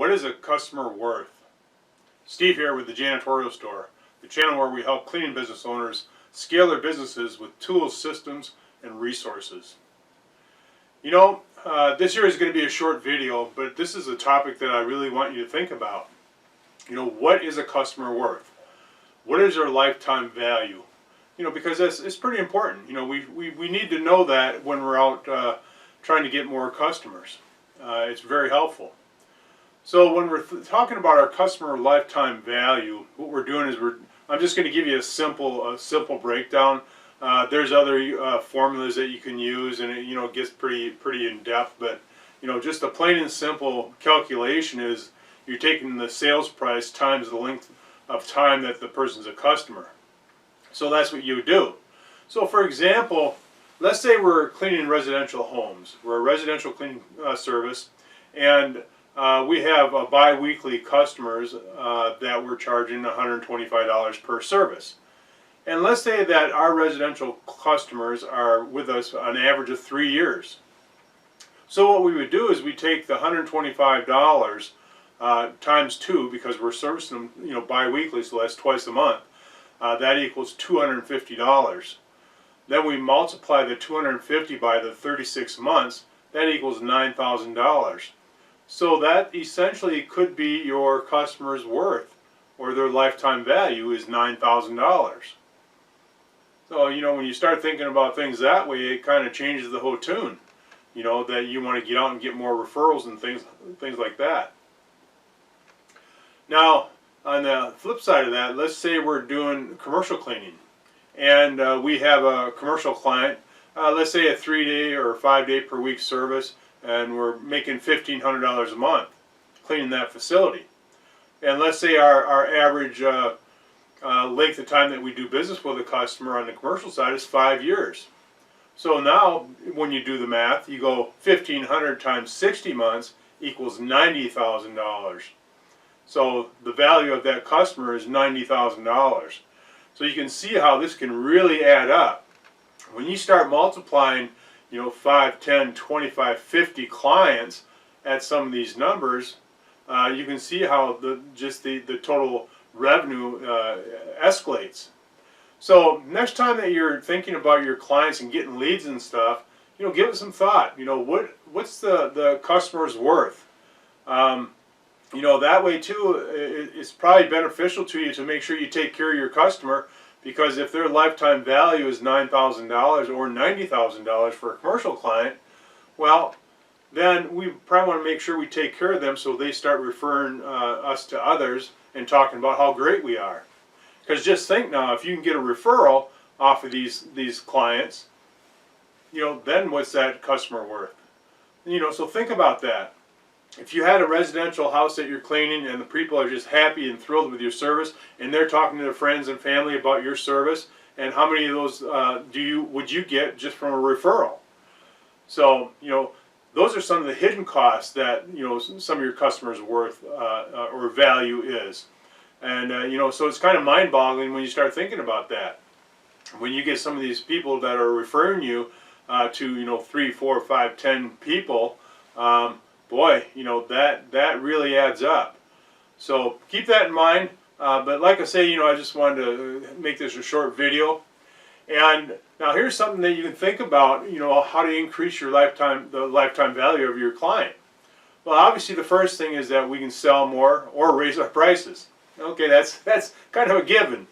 What is a customer worth? Steve here with the Janitorial Store, the channel where we help cleaning business owners scale their businesses with tools, systems, and resources. You know, this year is going to be a short video, but this is a topic that I really want you to think about. You know, what is a customer worth? What is their lifetime value? You know, because it's pretty important. You know, we need to know that when we're out trying to get more customers. It's very helpful. So when we're talking about our customer lifetime value, what we're doing is I'm just going to give you a simple breakdown. There's other formulas that you can use, and it gets pretty in depth. But just a plain and simple calculation is you're taking the sales price times the length of time that the person's a customer. So that's what you would do. So for example, let's say we're cleaning residential homes. We're a residential cleaning service, and we have bi-weekly customers that we're charging $125 per service. And let's say that our residential customers are with us on an average of 3 years. So what we would do is we take the $125 times 2, because we're servicing them bi-weekly, so that's twice a month. That equals $250. Then we multiply the $250 by the 36 months. That equals $9,000. So that essentially could be your customer's worth, or their lifetime value is $9,000. So when you start thinking about things that way, it kind of changes the whole tune. That you want to get out and get more referrals and things like that. Now, on the flip side of that, let's say we're doing commercial cleaning, and we have a commercial client, let's say a 3-day or 5-day per week service, and we're making $1,500 a month cleaning that facility. And let's say our average length of time that we do business with a customer on the commercial side is 5 years. So now when you do the math, you go 1,500 times 60 months equals $90,000. So the value of that customer is $90,000. So you can see how this can really add up. When you start multiplying 5, 10, 25, 50 clients at some of these numbers, you can see how the total revenue escalates. So next time that you're thinking about your clients and getting leads and stuff, give it some thought. What's the customer's worth? That way too, it's probably beneficial to you to make sure you take care of your customer, because if their lifetime value is $9,000 or $90,000 for a commercial client, well, then we probably want to make sure we take care of them so they start referring us to others and talking about how great we are. Because just think now, if you can get a referral off of these clients, then what's that customer worth? So think about that. If you had a residential house that you're cleaning and the people are just happy and thrilled with your service, and they're talking to their friends and family about your service, and how many of those would you get just from a referral? So those are some of the hidden costs that some of your customers' worth or value is, and so it's kind of mind-boggling when you start thinking about that. When you get some of these people that are referring you to 3, 4, 5, 10 people. Boy, that really adds up. So keep that in mind. But like I say, I just wanted to make this a short video. And now here's something that you can think about, how to increase the lifetime value of your client. Well, obviously the first thing is that we can sell more or raise our prices. Okay, that's kind of a given.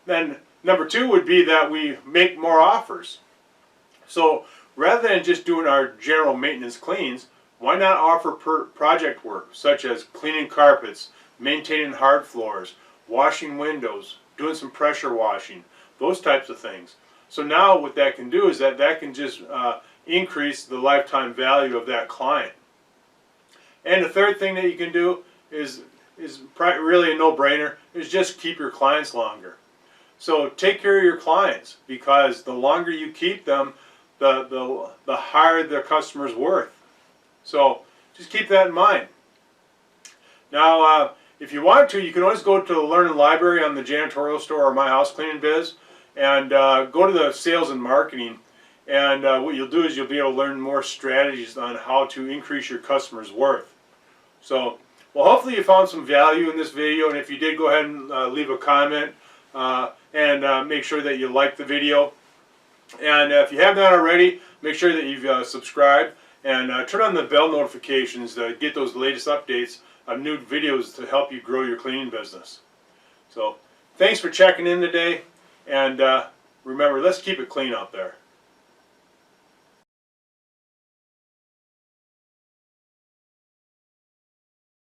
Then number 2 would be that we make more offers. So rather than just doing our general maintenance cleans, why not offer project work, such as cleaning carpets, maintaining hard floors, washing windows, doing some pressure washing, those types of things. So now what that can do is that can just increase the lifetime value of that client. And the third thing that you can do is really a no-brainer, is just keep your clients longer. So take care of your clients, because the longer you keep them, the higher the customer's worth. So just keep that in mind. Now, if you want to, you can always go to the Learning Library on the Janitorial Store or My House Cleaning Biz, and go to the Sales and Marketing. And what you'll do is you'll be able to learn more strategies on how to increase your customer's worth. So, well, hopefully you found some value in this video, and if you did, go ahead and leave a comment and make sure that you like the video. And if you have not already, make sure that you've subscribed and turn on the bell notifications to get those latest updates of new videos to help you grow your cleaning business. So, thanks for checking in today, and remember, let's keep it clean out there.